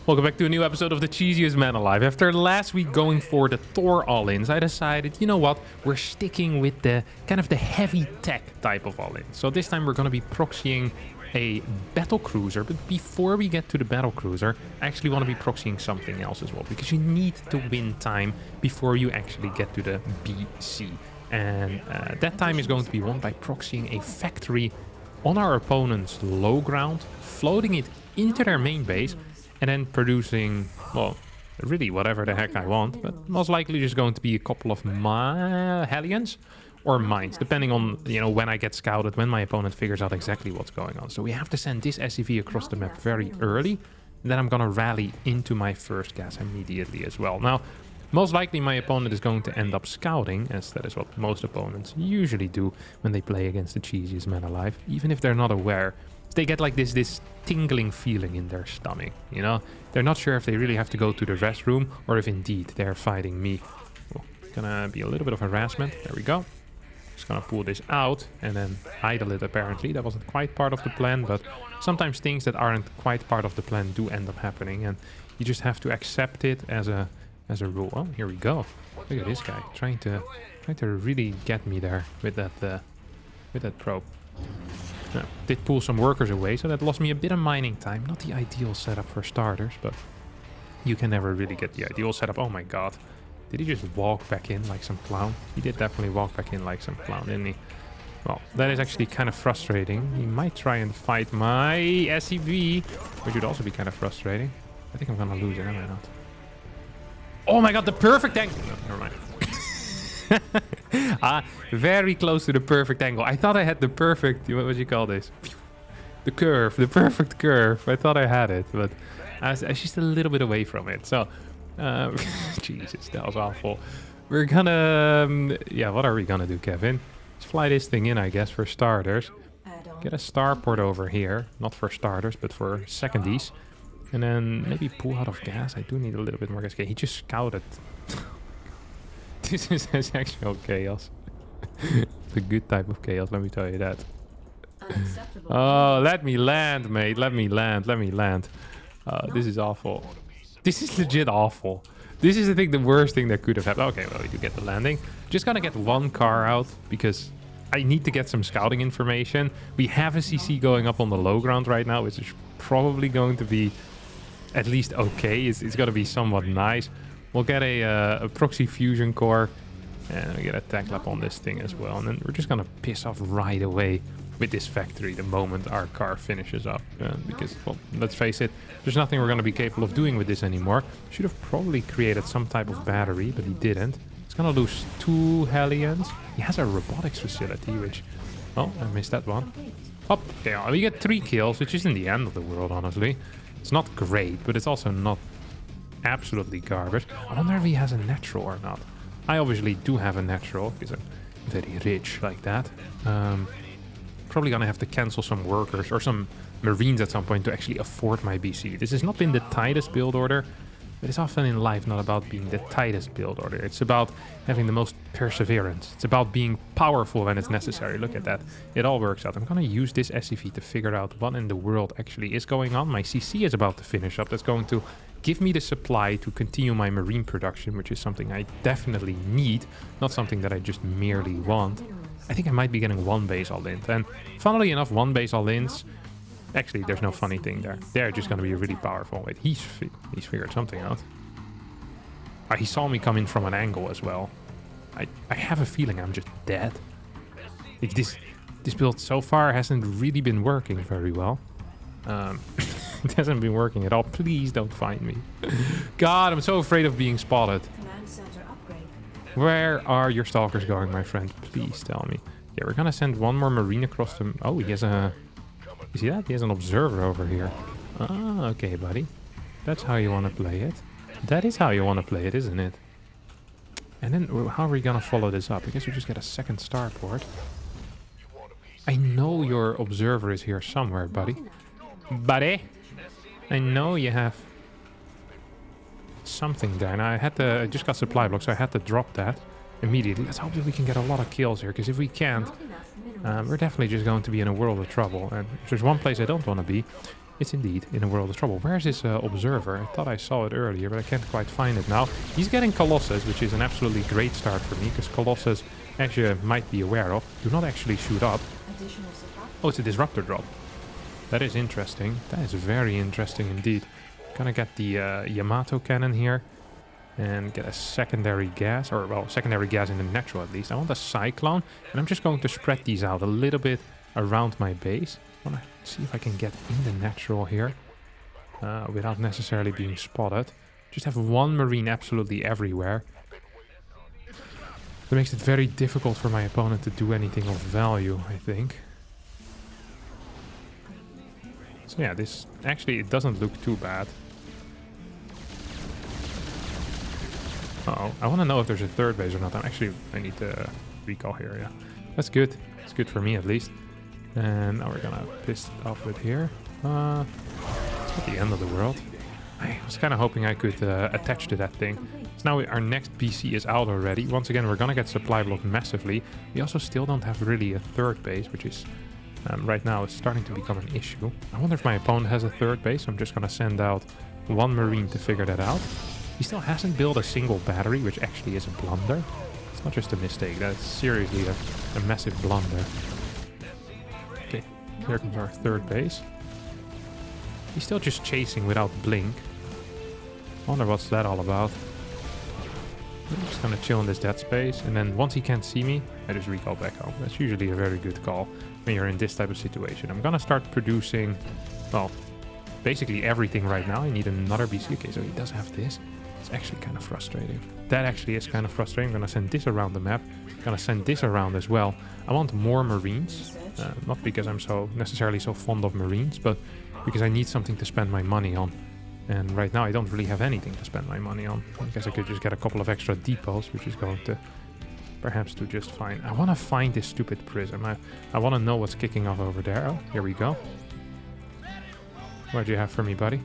Welcome back to a new episode of the cheesiest man alive. After last week going for the Thor all-ins, I decided, you know what, we're sticking with the kind of the heavy tech type of all-ins. So this time we're going to be proxying a battle cruiser, but before we get to the battle cruiser, I actually want to be proxying something else as well, because you need to win time before you actually get to the BC. And that time is going to be won by proxying a factory on our opponent's low ground, floating it into their main base, and then producing, well, really whatever the heck I want, but most likely just going to be a couple of Hellions or mines, depending on, you know, when I get scouted, when my opponent figures out exactly what's going on. So we have to send this SCV across the map very early, and then I'm gonna rally into my first gas immediately as well. Now, most likely my opponent is going to end up scouting, as that is what most opponents usually do when they play against the cheesiest man alive, even if they're not aware. They get like this tingling feeling in their stomach, you know? They're not sure if they really have to go to the restroom or if indeed they're fighting me. Well, gonna be a little bit of harassment. There we go. Just gonna pull this out and then idle it apparently. That wasn't quite part of the plan, but sometimes things that aren't quite part of the plan do end up happening, and you just have to accept it as a rule. Oh, here we go. Look at this guy trying to really get me there with that probe. Now, did pull some workers away, so that lost me a bit of mining time. Not the ideal setup for starters, but you can never really get the ideal setup. Oh my god. Did he just walk back in like some clown? He did definitely walk back in like some clown, didn't he? Well, that is actually kind of frustrating. He might try and fight my SCV, which would also be kind of frustrating. I think I'm gonna lose it, am I not? Oh my god, the perfect angle! No, never mind. Very close to the perfect angle. I thought I had the perfect, what would you call this? The curve, the perfect curve. I thought I had it, but I was just a little bit away from it. So, Jesus, that was awful. We're gonna, yeah, what are we gonna do, Kevin? Let's fly this thing in, I guess, for starters. Get a starport over here, not for starters, but for secondies. And then maybe pull out of gas. I do need a little bit more gas. Okay, he just scouted. This is actual chaos. It's a good type of chaos, let me tell you that. Oh, let me land, mate. Let me land. Let me land. This is awful. This is legit awful. This is, I think, the worst thing that could have happened. Okay, well, we do get the landing. Just gonna get one car out because I need to get some scouting information. We have a CC going up on the low ground right now, which is probably going to be at least okay. It's gonna be somewhat nice. We'll get a proxy fusion core and we get a tech lab on this thing as well. And then we're just gonna piss off right away with this factory the moment our car finishes up. Because, well, let's face it, there's nothing we're gonna be capable of doing with this anymore. Should have probably created some type of battery, but he didn't. He's gonna lose 2 Hellions. He has a robotics facility, which, oh, I missed that one. Oh, okay, we get 3 kills, which isn't the end of the world, honestly. It's not great, but it's also not absolutely garbage. I wonder if he has a natural or not. I obviously do have a natural because I'm very rich like that. Probably gonna have to cancel some workers or some marines at some point to actually afford my BC. This has not been the tightest build order, but it's often in life not about being the tightest build order. It's about having the most perseverance. It's about being powerful when it's necessary. Look at that. It all works out. I'm gonna use this SCV to figure out what in the world actually is going on. My CC is about to finish up. That's going to give me the supply to continue my marine production, which is something I definitely need, not something that I just merely want. I think I might be getting 1 base all-in. And funnily enough, 1 base all-ins, actually, there's no funny thing there. They're just going to be really powerful. Wait, he's figured something out. He saw me come in from an angle as well. I have a feeling I'm just dead. Like this build so far hasn't really been working very well. It hasn't been working at all. Please don't find me. God, I'm so afraid of being spotted. Where are your stalkers going, my friend? Please tell me. Yeah, we're gonna send 1 more marine across them. Oh, he has a... You see that? He has an observer over here. Ah, okay, buddy. That's how you want to play it. That is how you want to play it, isn't it? And then, how are we gonna follow this up? I guess we just get a second starport. I know your observer is here somewhere, buddy. Buddy! I know you have something there. Now, I just got supply block, so I had to drop that immediately. Let's hope that we can get a lot of kills here, because if we can't, we're definitely just going to be in a world of trouble. And if there's one place I don't want to be, It's indeed in a world of trouble. Where's this observer? I thought I saw it earlier, but I can't quite find it now. He's getting Colossus, which is an absolutely great start for me, because Colossus, as you might be aware of, do not actually shoot up. Oh, it's a disruptor drop. That is interesting. That is very interesting indeed. Gonna get the Yamato cannon here and get a secondary gas, or well, secondary gas in the natural at least. I want a cyclone, and I'm just going to spread these out a little bit around my base. I want to see if I can get in the natural here without necessarily being spotted. Just have one marine absolutely everywhere. That makes it very difficult for my opponent to do anything of value, I think. So yeah, this actually, it doesn't look too bad. Uh-oh, I want to know if there's a third base or not. I need to recall here, yeah. That's good. It's good for me at least. And now we're gonna piss off with here. It's not the end of the world. I was kind of hoping I could attach to that thing. So now our next BC is out already. Once again, we're gonna get supply blocked massively. We also still don't have really a third base, which is right now it's starting to become an issue. I wonder if my opponent has a third base. I'm just gonna send out one marine to figure that out. He still hasn't built a single battery, which actually is a blunder. It's not just a mistake. That's seriously a massive blunder. Okay, here comes our third base. He's still just chasing without blink. I wonder what's that all about. I'm just gonna chill in this dead space, and then once he can't see me, I just recall back home. That's usually a very good call when you're in this type of situation. I'm gonna start producing, well, basically everything right now. I need another BC. Okay, so he does have this. It's actually kind of frustrating. That actually is kind of frustrating. I'm gonna send this around the map. I'm gonna send this around as well. I want more marines, not because I'm so necessarily so fond of marines, but because I need something to spend my money on. And right now I don't really have anything to spend my money on. I guess I could just get a couple of extra depots, which is going to perhaps do just fine. I want to find this stupid prism. I want to know what's kicking off over there. Oh, here we go. What do you have for me, buddy?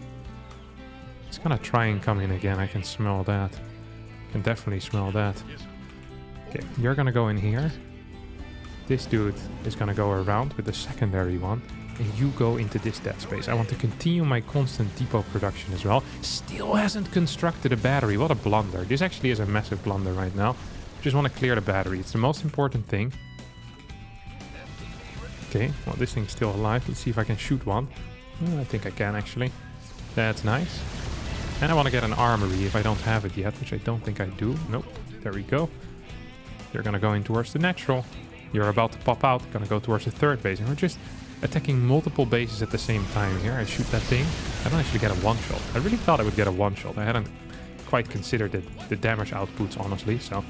It's gonna try and come in again. I can smell that. I can definitely smell that. Okay, you're gonna go in here. This dude is gonna go around with the secondary one. And you go into this dead space. I want to continue my constant depot production as well. Still hasn't constructed a battery. What a blunder. This actually is a massive blunder right now. Just want to clear the battery. It's the most important thing. Okay, well, this thing's still alive. Let's see if I can shoot one. I think I can actually. That's nice. And I want to get an armory if I don't have it yet, which I don't think I do. Nope. There we go. You're going to go in towards the natural. You're about to pop out. Going to go towards the third base. And we're just attacking multiple bases at the same time here. I shoot that thing. I don't actually get a one-shot. I really thought I would get a one-shot. I hadn't quite considered the damage outputs, honestly. So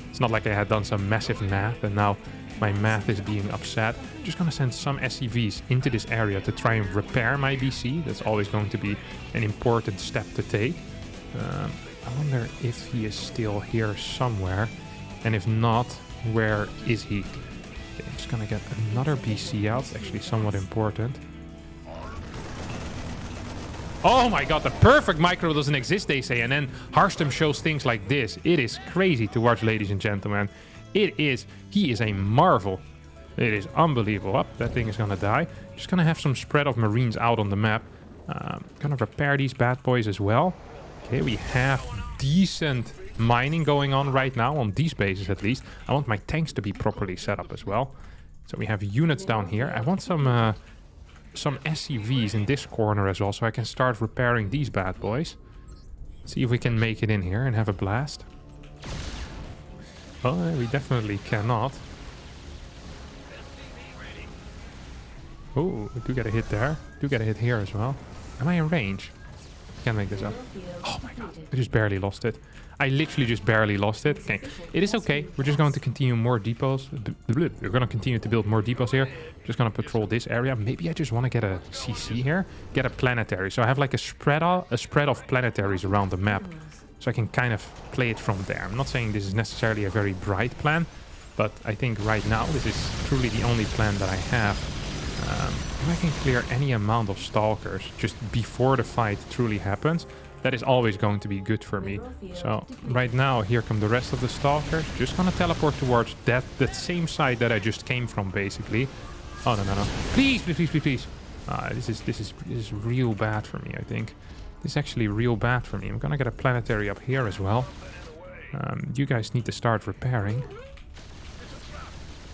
it's not like I had done some massive math and now my math is being upset. I'm just going to send some SCVs into this area to try and repair my BC. That's always going to be an important step to take. I wonder if he is still here somewhere. And if not, where is he? I'm just gonna get another BC out. It's actually somewhat important. Oh my god, the perfect micro doesn't exist, they say. And then Harstem shows things like this. It is crazy to watch, ladies and gentlemen. It is. He is a marvel. It is unbelievable. Oh, that thing is gonna die. Just gonna have some spread of marines out on the map. Gonna repair these bad boys as well. Okay, we have decent mining going on right now on these bases at least. I want my tanks to be properly set up as well. So we have units down here. I want some SCVs in this corner as well, so I can start repairing these bad boys. See if we can make it in here and have a blast. Oh, we definitely cannot. Oh, we do get a hit there. Do get a hit here as well. Am I in range? Can't make this up. Oh my god, I just barely lost it. I literally just barely lost it. Okay, it is okay. We're just going to continue more depots. We're going to continue to build more depots here. Just going to patrol this area. Maybe I just want to get a CC here. Get a planetary. So I have like a spread of planetaries around the map. So I can kind of play it from there. I'm not saying this is necessarily a very bright plan. But I think right now this is truly the only plan that I have. If I can clear any amount of stalkers just before the fight truly happens, that is always going to be good for me. So right now, here come the rest of the stalkers. Just gonna teleport towards that same side that I just came from, basically. Oh, no, no, no. Please, please, please, please, please. This is real bad for me, I think. This is actually real bad for me. I'm gonna get a planetary up here as well. You guys need to start repairing.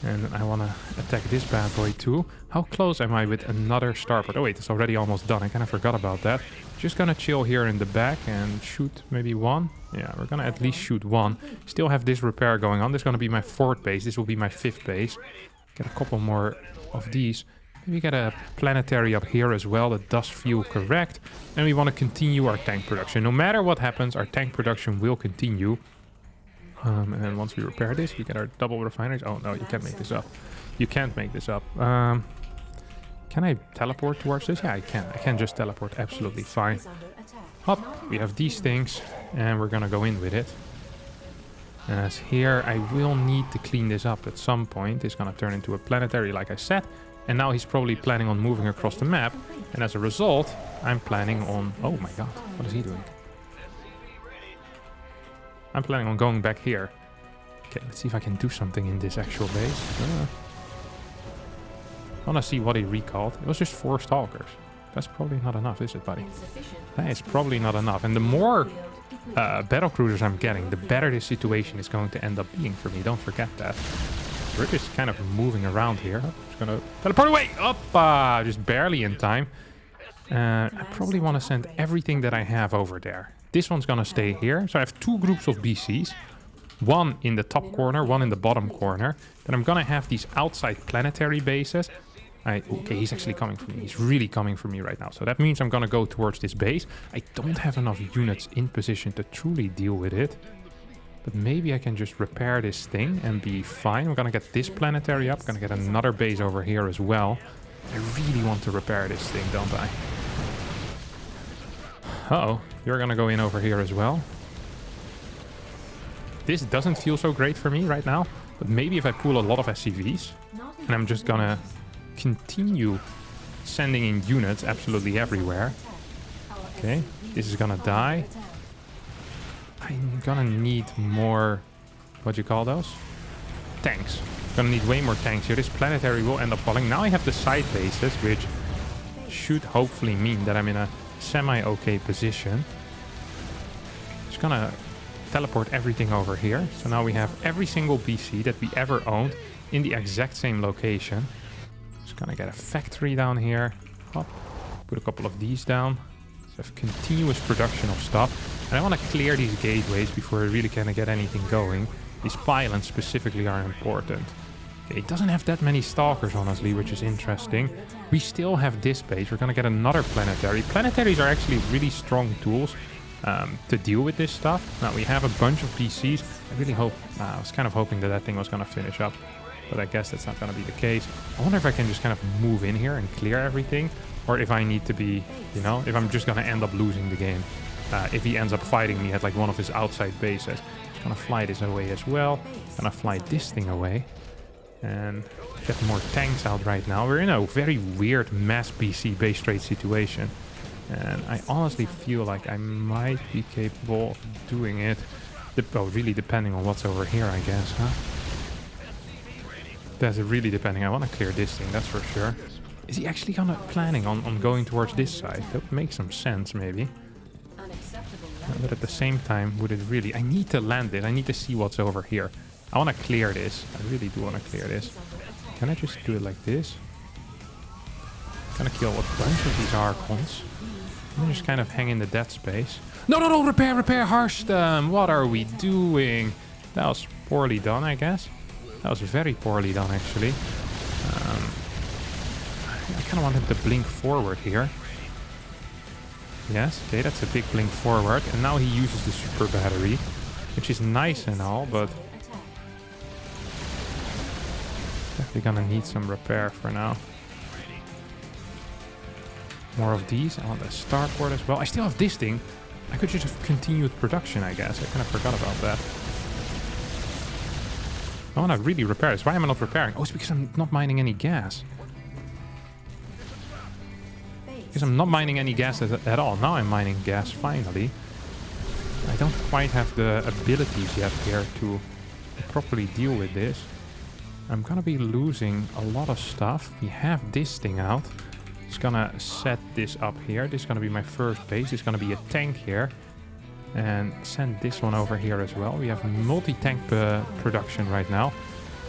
And I want to attack this bad boy too. How close am I with another starport? Oh wait, it's already almost done. I kind of forgot about that. Just gonna chill here in the back and shoot maybe one. Yeah, we're gonna at least shoot one. Still have this repair going on. This is gonna be my 4th base. This will be my 5th base. Get a couple more of these. Maybe get a planetary up here as well. That does feel correct. And we want to continue our tank production. No matter what happens, our tank production will continue. And then once we repair this, we get our double refineries. Oh no, you can't make this up. You can't make this up. Can I teleport towards this? Yeah, I can. I can just teleport. Absolutely fine. Hop, we have these things, and we're gonna go in with it. As here, I will need to clean this up at some point. It's gonna turn into a planetary, like I said. And now he's probably planning on moving across the map. And as a result, I'm planning on... Oh my god, what is he doing? I'm planning on going back here. Okay, let's see if I can do something in this actual base. I want to see what he recalled. It was just 4 stalkers. That's probably not enough, is it, buddy? That is probably not enough. And the more battle cruisers I'm getting, the better this situation is going to end up being for me. Don't forget that. We're just kind of moving around here. I'm just going to teleport away. Up, just barely in time. I probably want to send everything that I have over there. This one's gonna stay here. So I have 2 groups of BCs. One in the top corner, one in the bottom corner. Then I'm gonna have these outside planetary bases. Okay, he's actually coming for me. He's really coming for me right now. So that means I'm gonna go towards this base. I don't have enough units in position to truly deal with it. But maybe I can just repair this thing and be fine. I'm gonna get this planetary up. I'm gonna get another base over here as well. I really want to repair this thing, don't I? Uh-oh, you're gonna go in over here as well. This doesn't feel so great for me right now, but maybe if I pull a lot of SCVs, and I'm just gonna continue sending in units absolutely everywhere. Okay, this is gonna die. I'm gonna need more, what do you call those? Tanks. Gonna need way more tanks here. This planetary will end up falling. Now I have the side bases, which should hopefully mean that I'm in a semi-okay position. Just gonna teleport everything over here. So now we have every single BC that we ever owned in the exact same location. Just gonna get a factory down here. Hop. Put a couple of these down. So have continuous production of stuff. And I want to clear these gateways before I really kind of get anything going. These pylons specifically are important. Okay, it doesn't have that many stalkers, honestly, which is interesting. We still have this base. We're going to get another planetary. Planetaries are actually really strong tools to deal with this stuff. Now, we have a bunch of PCs. I really hope... I was kind of hoping that that thing was going to finish up. But I guess that's not going to be the case. I wonder if I can just kind of move in here and clear everything. Or if I need to be, you know, if I'm just going to end up losing the game. If he ends up fighting me at like one of his outside bases. Just going to fly this away as well. Going to fly this thing away. And get more tanks out right now. We're in a very weird mass PC base trade situation. And I honestly feel like I might be capable of doing it. Well, really depending on what's over here, I guess, huh? That's really depending. I want to clear this thing, that's for sure. Is he actually planning on going towards this side? That would make some sense, maybe. But at the same time, would it really... I need to land it. I need to see what's over here. I want to clear this. I really do want to clear this. Can I just do it like this? I'm gonna kill a bunch of these Archons. And just kind of hang in the dead space. No, no, no! Repair, Harstem! What are we doing? That was poorly done, I guess. That was very poorly done, actually. I kind of want him to blink forward here. Yes, okay, that's a big blink forward. And now he uses the super battery, which is nice and all, but... definitely gonna need some repair for now. More of these. I want the starport as well. I still have this thing. I could just have continued production, I guess. I kind of forgot about that. I want to really repair this. Why am I not repairing? Oh, it's because I'm not mining any gas. Because I'm not mining any gas at all. Now I'm mining gas, finally. I don't quite have the abilities yet here to properly deal with this. I'm gonna be losing a lot of stuff. We have this thing out. just gonna set this up here. This is gonna be my first base. It's gonna be a tank here. And send this one over here as well. We have multi-tank production right now.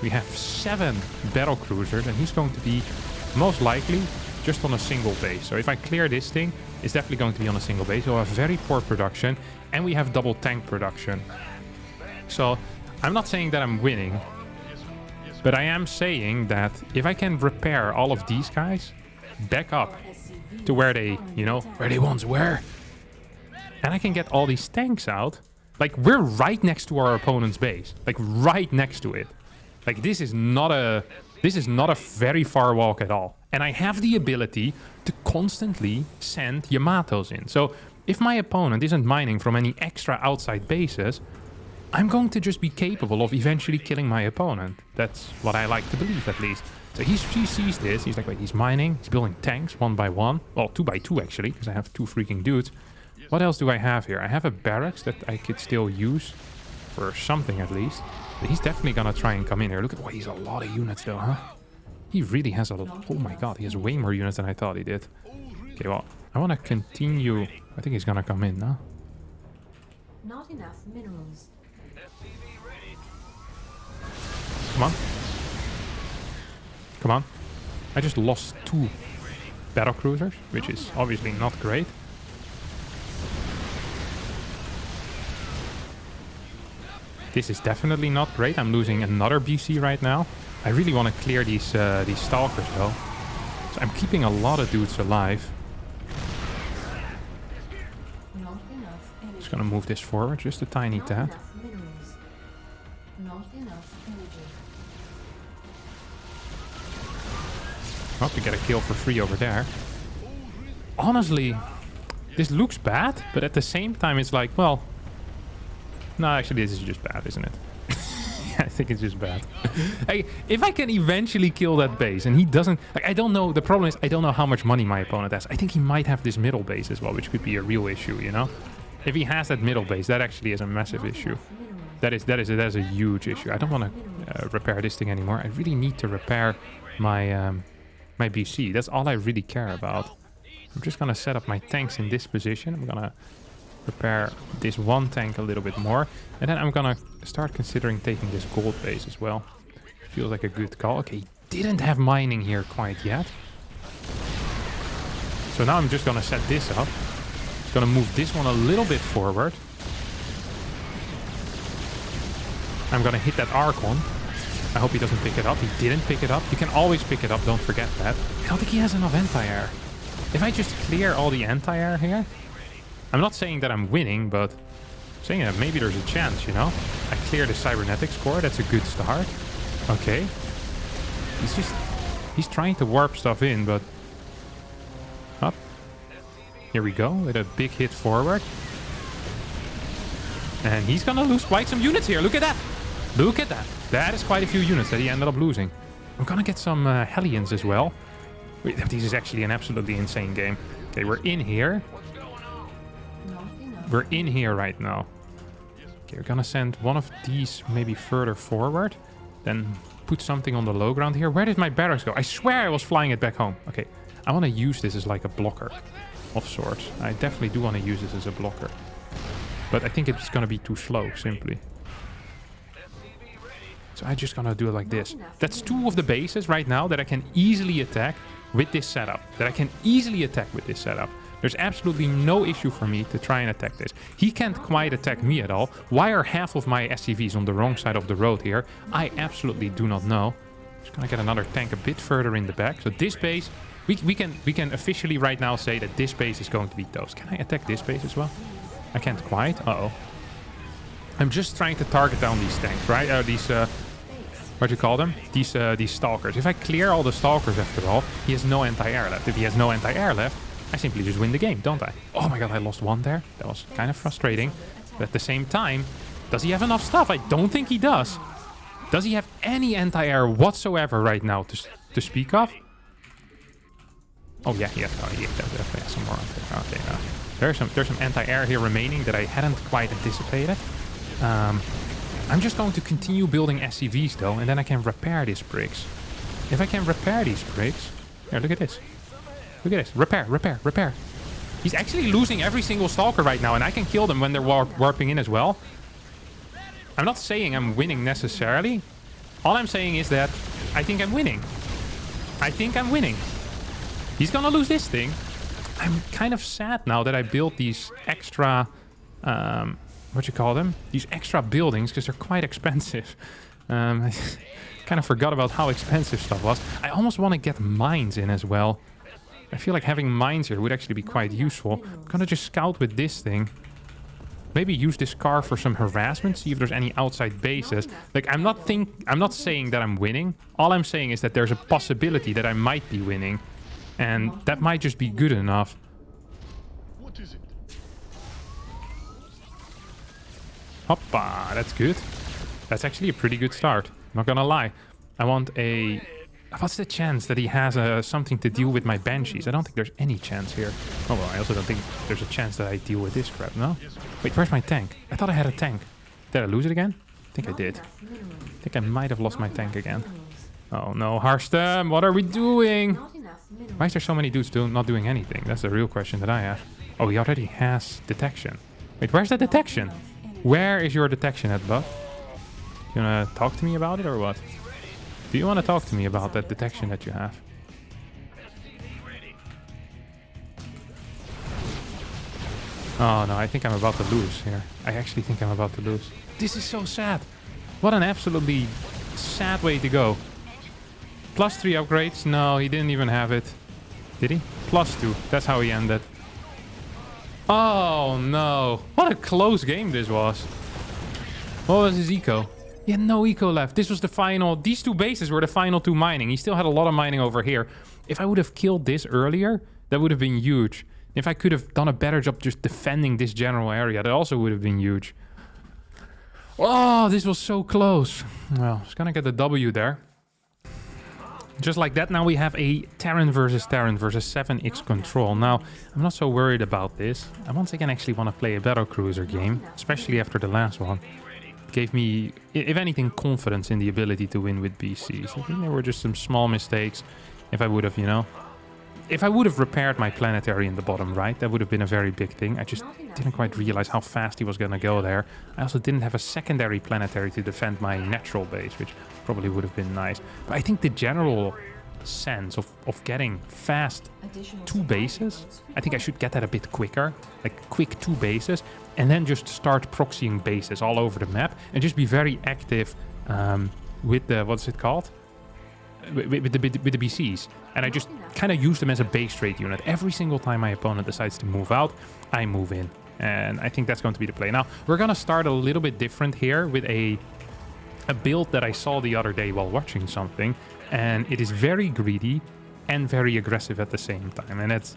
We have 7 battle cruisers, and he's going to be most likely just on a single base. So if I clear this thing, it's definitely going to be on a single base. We'll have very poor production, and we have double tank production. So I'm not saying that I'm winning, but I am saying that if I can repair all of these guys back up to where they, you know, where they once were, and I can get all these tanks out, like we're right next to our opponent's base, like right next to it. Like this is not a very far walk at all. And I have the ability to constantly send Yamatos in. So if my opponent isn't mining from any extra outside bases, I'm going to just be capable of eventually killing my opponent. That's what I like to believe, at least. So he sees this. He's like, wait, he's mining. He's building tanks 1 by 1. Well, 2 by 2 actually, because I have 2 freaking dudes. What else do I have here? I have a barracks that I could still use for something at least. But he's definitely gonna try and come in here. Look at, he's a lot of units though, huh? He really has a lot. Oh my god, he has way more units than I thought he did. Okay, well, I want to continue. I think he's gonna come in, no? Not enough minerals. Come on. Come on. I just lost 2 battle cruisers, which is obviously not great. This is definitely not great. I'm losing another BC right now. I really want to clear these stalkers though. So I'm keeping a lot of dudes alive. Not enough energy. Just gonna move this forward just a tiny Not tad. enough minerals. Not enough energy. Hope to get a kill for free over there. Honestly, this looks bad, but at the same time it's like, well... No, actually this is just bad, isn't it? I think it's just bad. If I can eventually kill that base and he doesn't... Like, I don't know. The problem is I don't know how much money my opponent has. I think he might have this middle base as well, which could be a real issue, you know? If he has that middle base, that actually is a massive issue. That is a huge issue. I don't want to repair this thing anymore. I really need to repair my my BC. That's all I really care about. I'm just going to set up my tanks in this position. I'm going to repair this one tank a little bit more. And then I'm going to start considering taking this gold base as well. Feels like a good call. Okay, didn't have mining here quite yet. So now I'm just going to set this up. Going to move this one a little bit forward. I'm going to hit that Archon. I hope he doesn't pick it up. He didn't pick it up. You can always pick it up, don't forget that. I don't think he has enough anti-air. If I just clear all the anti-air here... I'm not saying that I'm winning, but I'm saying that maybe there's a chance, you know? I clear the cybernetics core. That's a good start. Okay. He's trying to warp stuff in, but... Up. Here we go, with a big hit forward. And he's gonna lose quite some units here. Look at that. Look at that. That is quite a few units that he ended up losing. I'm gonna get some Hellions as well. Wait, this is actually an absolutely insane game. Okay, we're in here. We're in here right now. Okay, we're gonna send one of these maybe further forward. Then put something on the low ground here. Where did my barracks go? I swear I was flying it back home. Okay, I want to use this as like a blocker of sorts. I definitely do want to use this as a blocker. But I think it's gonna be too slow, simply. So I'm just gonna do it like this. That's 2 of the bases right now that I can easily attack with this setup. There's absolutely no issue for me to try and attack this. He can't quite attack me at all. Why are half of my SCVs on the wrong side of the road here? I absolutely do not know. Just gonna get another tank a bit further in the back. So this base, we can officially right now say that this base is going to be toast. Can I attack this base as well? I can't quite. Uh-oh. I'm just trying to target down these tanks, right? What do you call them? These stalkers. If I clear all the stalkers after all, he has no anti-air left. If he has no anti-air left, I simply just win the game, don't I? Oh my god, I lost 1 there. That was kind of frustrating. But at the same time, does he have enough stuff? I don't think he does. Does he have any anti-air whatsoever right now to speak of? Oh yeah, he has definitely has some more anti-air. Okay, there's some anti-air here remaining that I hadn't quite anticipated. I'm just going to continue building SCVs though, and then I can repair these bricks. If I can repair these bricks... Here, look at this. Look at this. Repair, repair, repair. He's actually losing every single stalker right now, and I can kill them when they're warping in as well. I'm not saying I'm winning necessarily. All I'm saying is that I think I'm winning. I think I'm winning. He's gonna lose this thing. I'm kind of sad now that I built these extra... what you call them? These extra buildings, because they're quite expensive. I kind of forgot about how expensive stuff was. I almost want to get mines in as well. I feel like having mines here would actually be quite useful. I'm gonna just scout with this thing. Maybe use this car for some harassment, see if there's any outside bases. Like, I'm not saying that I'm winning. All I'm saying is that there's a possibility that I might be winning. And that might just be good enough. What is it? Hoppa, that's good. That's actually a pretty good start. Not gonna lie. I want a... What's the chance that he has something to deal with my banshees? I don't think there's any chance here. Oh, well, I also don't think there's a chance that I deal with this crap, no? Wait, where's my tank? I thought I had a tank. Did I lose it again? I think I did. I think I might have lost my tank again. Oh no, Harstem, what are we doing? Why is there so many dudes not doing anything? That's the real question that I have. Oh, he already has detection. Wait, where's the detection? Where is your detection at, bud? You wanna talk to me about it or what? Do you want to talk to me about that detection that you have? Oh no, I think I'm about to lose here. I actually think I'm about to lose. This is so sad. What an absolutely sad way to go. +3 upgrades? No, he didn't even have it. Did he? +2. That's how he ended. Oh no. What a close game this was. What was his eco? He had no eco left. This was the final... These two bases were the final two mining. He still had a lot of mining over here. If I would have killed this earlier, that would have been huge. If I could have done a better job just defending this general area, that also would have been huge. Oh, this was so close. Well, just gonna get the W there. Just like that, now we have a Terran versus 7x control. Now, I'm not so worried about this. I once again actually want to play a battlecruiser game, especially after the last one. Gave me, if anything, confidence in the ability to win with BCs. I think there were just some small mistakes. If I would have, you know, if I would have repaired my planetary in the bottom right, that would have been a very big thing. I just didn't quite realize how fast he was going to go there. I also didn't have a secondary planetary to defend my natural base, which probably would have been nice. But I think the general sense of getting fast 2 bases, I think I should get that a bit quicker, like quick 2 bases, and then just start proxying bases all over the map and just be very active with the, what's it called? With the BCs. And I just kind of use them as a base trade unit. Every single time my opponent decides to move out, I move in. And I think that's going to be the play. Now, we're going to start a little bit different here with a build that I saw the other day while watching something. And it is very greedy and very aggressive at the same time. And that's...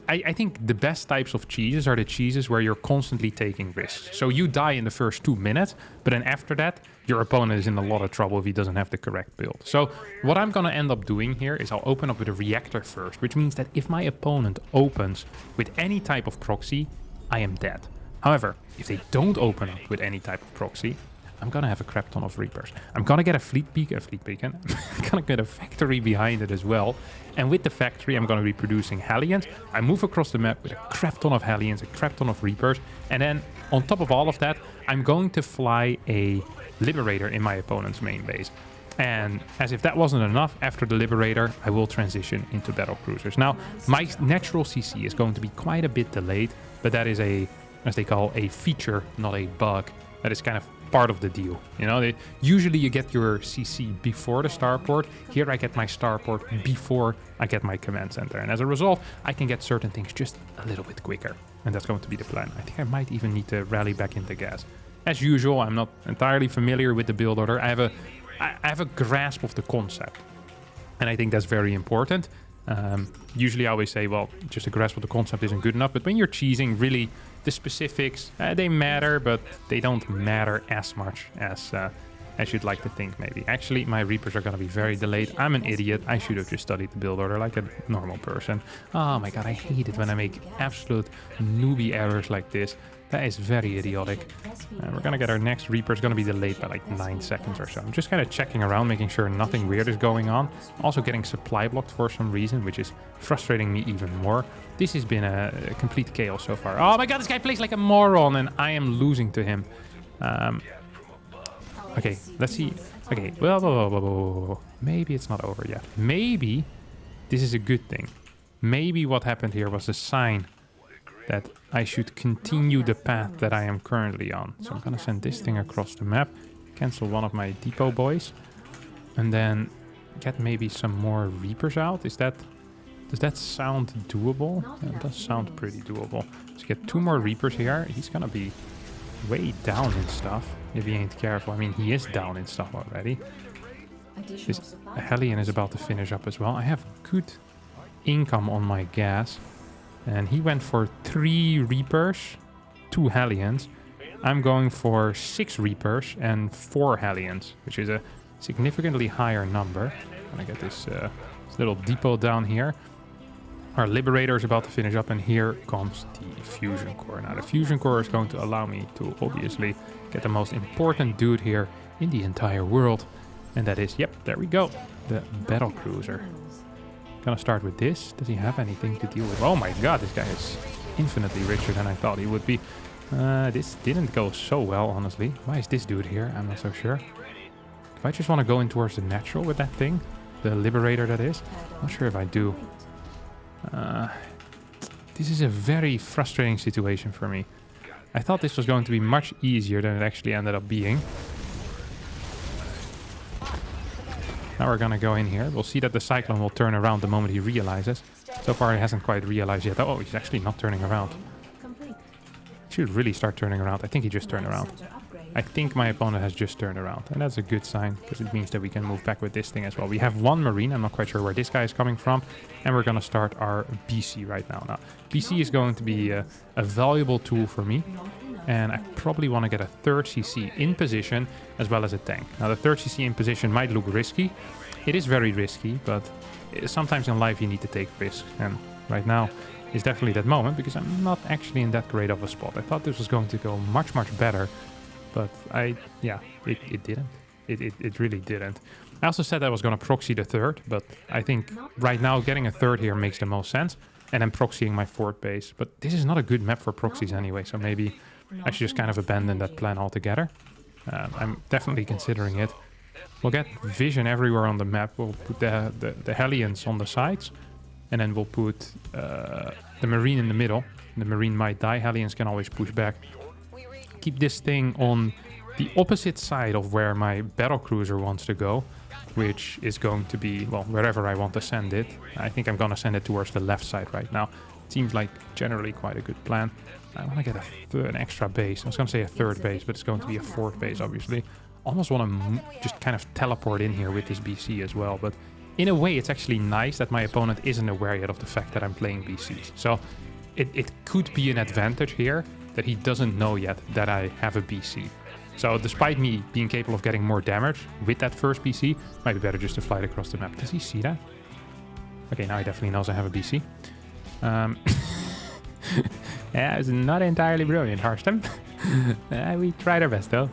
I think the best types of cheeses are the cheeses where you're constantly taking risks. So you die in the first 2 minutes, but then after that, your opponent is in a lot of trouble if he doesn't have the correct build. So what I'm going to end up doing here is I'll open up with a reactor first, which means that if my opponent opens with any type of proxy, I am dead. However, if they don't open up with any type of proxy, I'm gonna have a crap ton of Reapers. I'm gonna get a fleet beacon. I'm gonna get a factory behind it as well. And with the factory, I'm gonna be producing Hellions. I move across the map with a crap ton of Hellions, a crap ton of Reapers. And then on top of all of that, I'm going to fly a Liberator in my opponent's main base. And as if that wasn't enough, after the Liberator, I will transition into battlecruisers. Now, my natural CC is going to be quite a bit delayed, but that is a, as they call, a feature, not a bug. That is kind of part of the deal. You know, usually you get your CC before the starport. Here I get my starport before I get my command center. And as a result, I can get certain things just a little bit quicker. And that's going to be the plan. I think I might even need to rally back into gas. As usual, I'm not entirely familiar with the build order. I have a grasp of the concept. And I think that's very important. Usually I always say, well, just a grasp of the concept isn't good enough. But when you're cheesing, really, the specifics, they matter, but they don't matter as much as you'd like to think, maybe. Actually, my Reapers are going to be very delayed. I'm an idiot. I should have just studied the build order like a normal person. Oh my god, I hate it when I make absolute newbie errors like this. That is very idiotic. We're gonna get our next Reaper. It's gonna be delayed by like 9 seconds or so. I'm just kind of checking around, making sure nothing weird is going on. Also getting supply blocked for some reason, which is frustrating me even more. This has been a complete chaos so far. Oh my god, this guy plays like a moron and I am losing to him. Okay, let's see. Okay, well, maybe it's not over yet. Maybe this is a good thing. Maybe what happened here was a sign that I should continue the path that I am currently on. So I'm gonna send this thing across the map, cancel one of my depot boys, and then get maybe some more Reapers out. Does that sound doable? Yeah, it does sound pretty doable. So get 2 more Reapers here. He's gonna be way down in stuff if he ain't careful. I mean, he is down in stuff already. This Hellion is about to finish up as well. I have good income on my gas. And he went for 3 Reapers, 2 Hellions. I'm going for 6 Reapers and 4 Hellions, which is a significantly higher number. I'm gonna get this little depot down here. Our Liberator is about to finish up, and here comes the Fusion Core. Now, the Fusion Core is going to allow me to obviously get the most important dude here in the entire world. And that is, yep, there we go, the Battle Cruiser. Gonna start with this. Does he have anything to deal with? Oh my god, this guy is infinitely richer than I thought he would be. This didn't go so well, honestly. Why is this dude here? I'm not so sure. If I just want to go in towards the natural with that thing, the Liberator that is, not sure if I do. This is a very frustrating situation for me. I thought this was going to be much easier than it actually ended up being. Now we're gonna go in here. We'll see that the Cyclone will turn around the moment he realizes. So far he hasn't quite realized yet. Oh, he's actually not turning around. Should really start turning around. I think he just turned around. I think my opponent has just turned around. And that's a good sign, because it means that we can move back with this thing as well. We have 1 Marine. I'm not quite sure where this guy is coming from. And we're gonna start our BC right now. Now, BC is going to be a valuable tool for me. And I probably want to get a 3rd CC in position as well as a tank. Now, the 3rd CC in position might look risky. It is very risky, but sometimes in life you need to take risks. And right now is definitely that moment, because I'm not actually in that great of a spot. I thought this was going to go much, much better, but it didn't. It really didn't. I also said I was going to proxy the 3rd, but I think right now getting a 3rd here makes the most sense. And then proxying my 4th base. But this is not a good map for proxies anyway, so maybe I should just kind of abandon that plan altogether. I'm definitely considering it. We'll get vision everywhere on the map. We'll put the Hellions on the sides. And then we'll put the Marine in the middle. The Marine might die. Hellions can always push back. Keep this thing on the opposite side of where my Battle Cruiser wants to go. Which is going to be, well, wherever I want to send it. I think I'm going to send it towards the left side right now. Seems like generally quite a good plan. I want to get an extra base. I was going to say a 3rd base, but it's going to be a 4th base, obviously. Almost want to just kind of teleport in here with this BC as well. But in a way, it's actually nice that my opponent isn't aware yet of the fact that I'm playing BCs. So it could be an advantage here that he doesn't know yet that I have a BC. So despite me being capable of getting more damage with that first BC, might be better just to fly it across the map. Does he see that? Okay, now he definitely knows I have a BC. Yeah, it's not entirely brilliant, Harstem. We tried our best, though.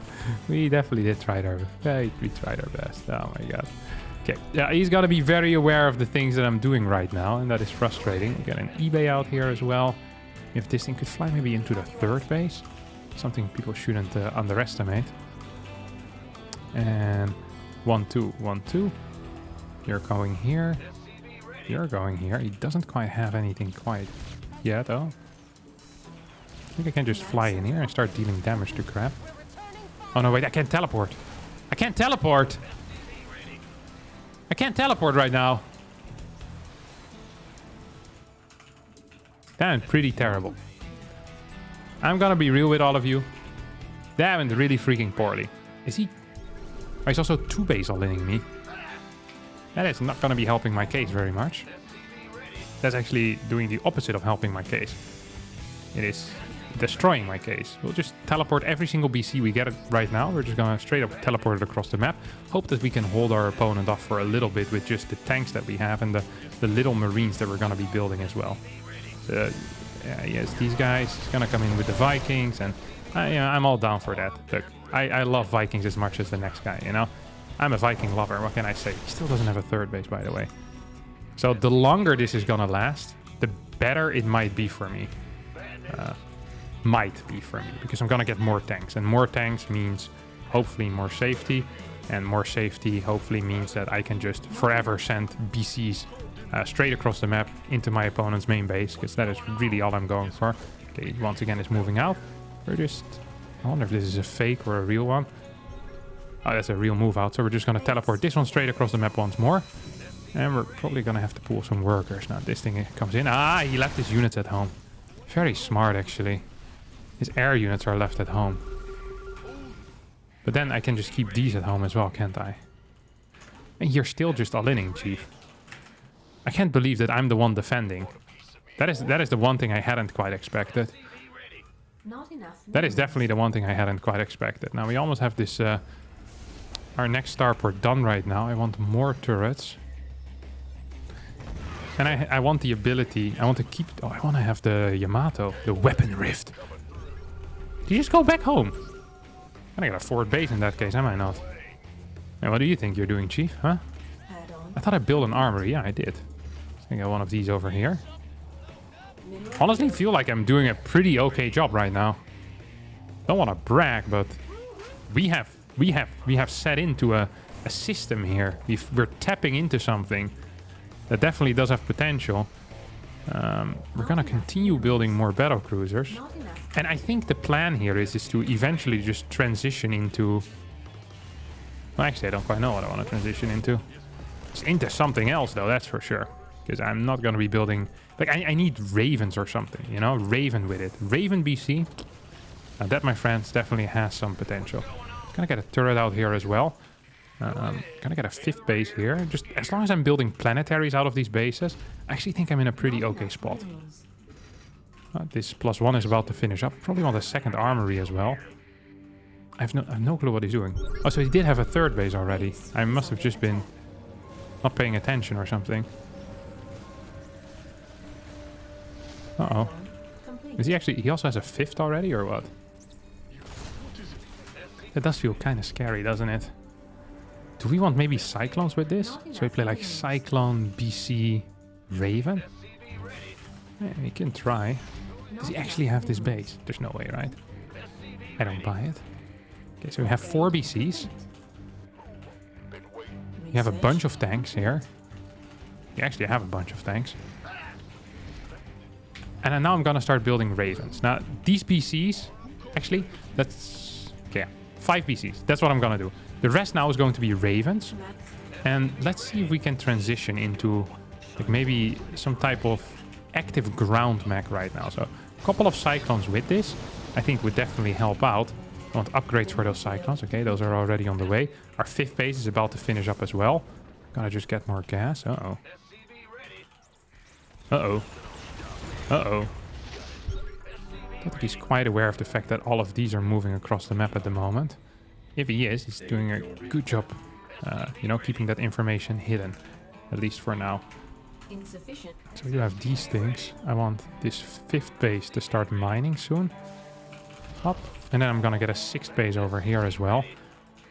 We definitely did try we tried our best. Oh my god. Okay, yeah, he's got to be very aware of the things that I'm doing right now, and that is frustrating. We got an eBay out here as well. If this thing could fly maybe into the 3rd base, something people shouldn't underestimate. And 1, 2, 1, 2. You're going here. You're going here. He doesn't quite have anything quite yet, though. I think I can just fly in here and start dealing damage to crap. Oh no, wait, I can't teleport. I can't teleport. I can't teleport right now. That went pretty terrible. I'm gonna be real with all of you. That went really freaking poorly. Is he? Oh, he's also 2 base all-inning me. That is not gonna be helping my case very much. That's actually doing the opposite of helping my case. It is destroying my case. We'll just teleport every single BC we get right now. We're just gonna straight up teleport it across the map. Hope that we can hold our opponent off for a little bit with just the tanks that we have and the little Marines that we're gonna be building as well. yes, these guys. He's gonna come in with the Vikings, and I'm all down for that. Look, I love Vikings as much as the next guy, you know? I'm a Viking lover, what can I say? He still doesn't have a third base, by the way. So the longer this is gonna last, the better it might be for me. Might be for me, because I'm gonna get more tanks, and more tanks means hopefully more safety, and more safety hopefully means that I can just forever send BCs straight across the map into my opponent's main base, because that is really all I'm going for. Okay, once again it's moving out. We're just... I wonder if this is a fake or a real one. Oh, that's a real move out, so we're just gonna teleport this one straight across the map once more. And we're probably gonna have to pull some workers. Now this thing comes in. Ah, he left his units at home. Very smart, actually. His air units are left at home. But then I can just keep these at home as well, can't I? And you're still just all-inning, Chief. I can't believe that I'm the one defending. That is the one thing I hadn't quite expected. Not enough. That is definitely the one thing I hadn't quite expected. Now we almost have this... our next starport done right now. I want more turrets. And I want the ability... I want to keep... Oh, I want to have the Yamato. The weapon rift. Did you just go back home? I'm gonna get a forward base in that case, am I not? And what do you think you're doing, Chief? Huh? I thought I built an armory. Yeah, I did. I got one of these over here. Honestly, feel like I'm doing a pretty okay job right now. Don't want to brag, but we have set into a system here. We're tapping into something that definitely does have potential. We're gonna continue building more battle cruisers, and I think the plan here is to eventually just transition into... Well, actually, I don't quite know what I want to transition into. It's into something else, though, that's for sure. Because I'm not gonna be building... Like, I need ravens or something, you know? Raven with it. Raven BC. Now that, my friends, definitely has some potential. Gonna get a turret out here as well. Gonna get a 5th base here. Just as long as I'm building planetaries out of these bases, I actually think I'm in a pretty okay spot. This +1 is about to finish up. Probably want a 2nd armory as well. I have no clue what he's doing. Oh, so he did have a 3rd base already. I must have just been not paying attention or something. Uh-oh. Is he actually... He also has a 5th already, or what? That does feel kind of scary, doesn't it? Do we want maybe cyclones with this? So we play like Cyclone, BC, Raven? Yeah, we can try. Does he actually have this base? There's no way, right? I don't buy it. Okay, so we have 4 BCs. We have a bunch of tanks here. We actually have a bunch of tanks. And then now I'm gonna start building Ravens. Now, these BCs... Actually, that's... Okay, 5 BCs. That's what I'm gonna do. The rest now is going to be Ravens. And let's see if we can transition into like maybe some type of active ground mech right now. So a couple of Cyclones with this, I think would definitely help out. I want upgrades for those Cyclones. Okay, those are already on the way. Our 5th base is about to finish up as well. Gotta just get more gas. Uh-oh. Uh-oh. Uh-oh. I think he's quite aware of the fact that all of these are moving across the map at the moment. If he is, he's doing a good job, you know, keeping that information hidden, at least for now. Insufficient. So you have these things. I want this 5th base to start mining soon. Up. And then I'm gonna get a 6th base over here as well.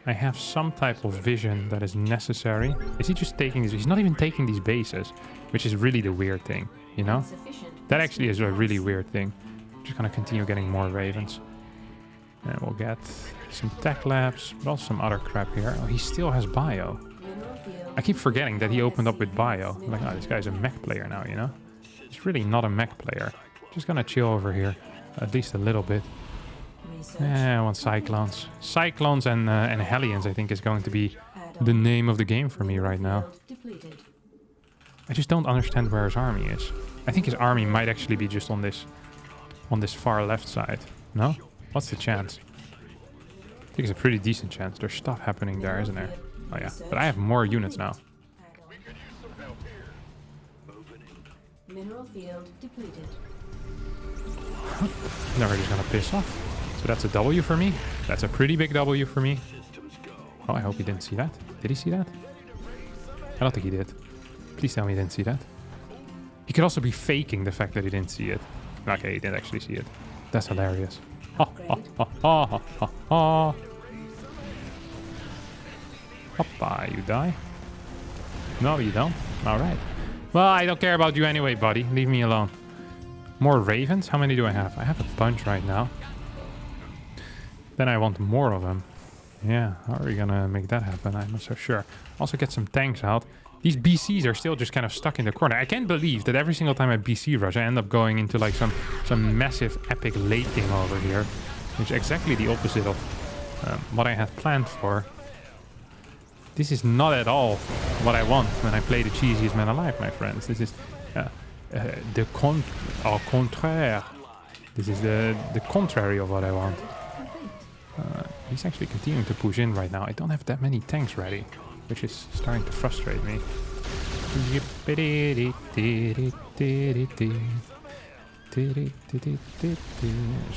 I have some type of vision that is necessary. Is he just taking these? He's not even taking these bases, which is really the weird thing, you know? That actually is a really weird thing. I'm just gonna continue getting more ravens. And we'll get some tech labs, but also some other crap here. Oh, he still has bio. I keep forgetting that he opened up with bio. I'm like, oh, this guy's a mech player now, you know? He's really not a mech player. Just gonna chill over here, at least a little bit. I want cyclones. Cyclones and Hellions, I think, is going to be the name of the game for me right now. I just don't understand where his army is. I think his army might actually be just on this far left side. No? What's the chance? I think it's a pretty decent chance. There's stuff happening there, isn't there? Oh yeah, but I have more units now. Mineral field depleted. Now we're just gonna piss off. So that's a W for me. That's a pretty big W for me. Oh, I hope he didn't see that. Did he see that? I don't think he did. Please tell me he didn't see that. He could also be faking the fact that he didn't see it. Okay, he didn't actually see it. That's hilarious. Ha ha ha ha ha ha ha. Hoppa, you die. No, you don't. Alright. Well, I don't care about you anyway, buddy. Leave me alone. More ravens? How many do I have? I have a bunch right now. Then I want more of them. Yeah, how are we gonna make that happen? I'm not so sure. Also get some tanks out. These BCs are still just kind of stuck in the corner. I can't believe that every single time I BC rush, I end up going into like some massive epic late game over here. Which is exactly the opposite of what I had planned for. This is not at all what I want when I play the cheesiest man alive, my friends. This is au contraire. This is the contrary of what I want. He's actually continuing to push in right now. I don't have that many tanks ready, which is starting to frustrate me. Just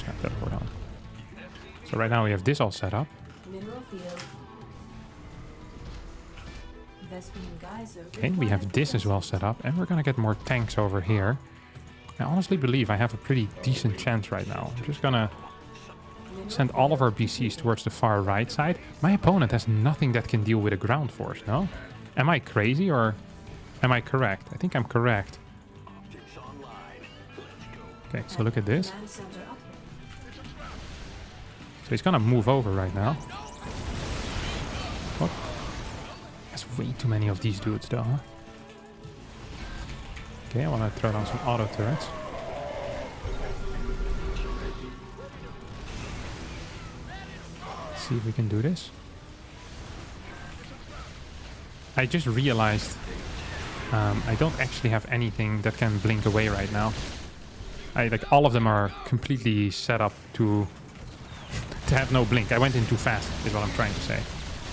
got teleport on. So right now we have this all set up. Mineral field. Okay, we have this as well set up, and we're gonna get more tanks over here. I honestly believe I have a pretty decent chance right now. I'm just gonna send all of our BCs towards the far right side. My opponent has nothing that can deal with a ground force, no? Am I crazy or am I correct? I think I'm correct. Okay, so look at this. So he's gonna move over right now. What? There's way too many of these dudes though, huh? Okay, I wanna throw down some auto turrets. See if we can do this. I just realized I don't actually have anything that can blink away right now. Like all of them are completely set up to have no blink. I went in too fast is what I'm trying to say.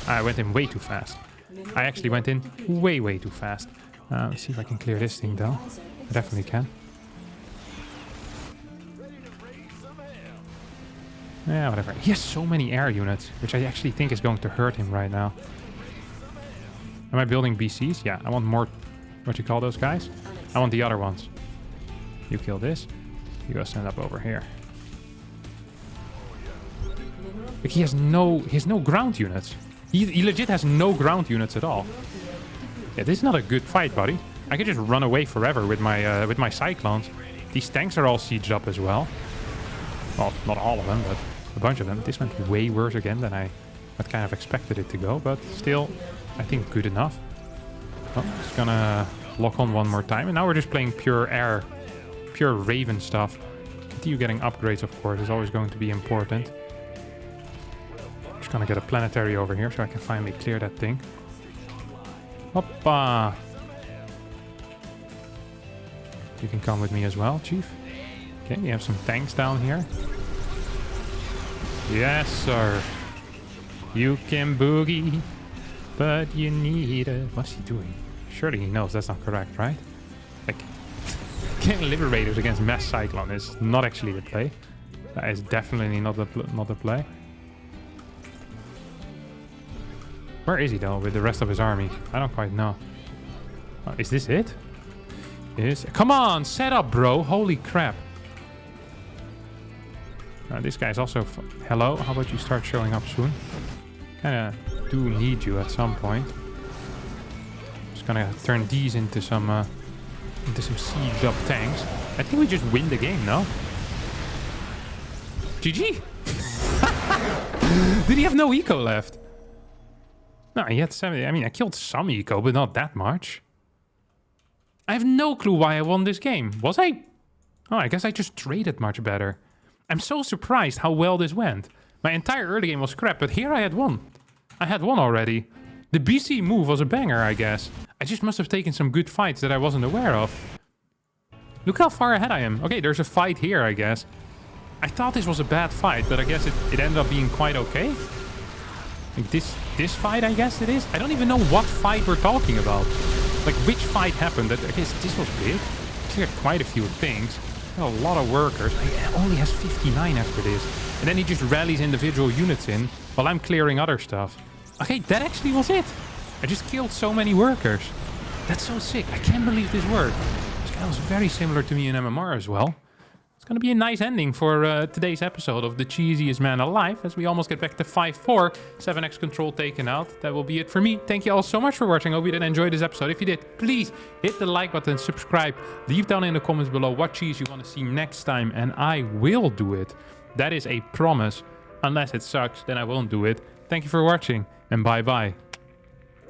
I went in way too fast. I actually went in way too fast. Let's see if I can clear this thing though. I definitely can. Yeah, whatever. He has so many air units, which I actually think is going to hurt him right now. Am I building BCs? Yeah, I want more... What you call those guys? I want the other ones. You kill this. You go stand up over here. Like he has no ground units. He legit has no ground units at all. Yeah, this is not a good fight, buddy. I can just run away forever with my cyclones. These tanks are all sieged up as well. Well, not all of them, but a bunch of them. This went way worse again than I had kind of expected it to go, but still, I think good enough. Oh, just gonna lock on one more time, and now we're just playing pure air, pure Raven stuff. Continue getting upgrades, of course, is always going to be important. Just gonna get a planetary over here so I can finally clear that thing. Hoppa! You can come with me as well, Chief. Okay, we have some tanks down here. Yes, sir. You can boogie, but you need a... What's he doing? Surely he knows that's not correct, right? Like, getting Liberators against Mass Cyclone is not actually the play. That is definitely not the play. Where is he, though, with the rest of his army? I don't quite know. Is this it? Yes. Come on, set up, bro. Holy crap. This guy's also... Hello, how about you start showing up soon? Kinda do need you at some point. Just gonna turn these into some sieged up tanks. I think we just win the game, no? GG! Did he have no eco left? No, he had 70. I mean, I killed some eco, but not that much. I have no clue why I won this game. Was I? Oh, I guess I just traded much better. I'm so surprised how well this went. My entire early game was crap, but here I had one. I had one already. The BC move was a banger, I guess. I just must have taken some good fights that I wasn't aware of. Look how far ahead I am. Okay, there's a fight here, I guess. I thought this was a bad fight, but I guess it ended up being quite okay. Like this fight, I guess it is. I don't even know what fight we're talking about. Like, which fight happened? I guess this was big. She got quite a few things. A lot of workers. He only has 59 after this. And then he just rallies individual units in while I'm clearing other stuff. Okay, that actually was it. I just killed so many workers. That's so sick. I can't believe this worked. This guy was very similar to me in MMR as well. It's going to be a nice ending for today's episode of The Cheesiest Man Alive, as we almost get back to 5-4, 7x control taken out. That will be it for me. Thank you all so much for watching. I hope you did enjoy this episode. If you did, please hit the like button, subscribe, leave down in the comments below what cheese you want to see next time, and I will do it. That is a promise. Unless it sucks, then I won't do it. Thank you for watching, and bye-bye.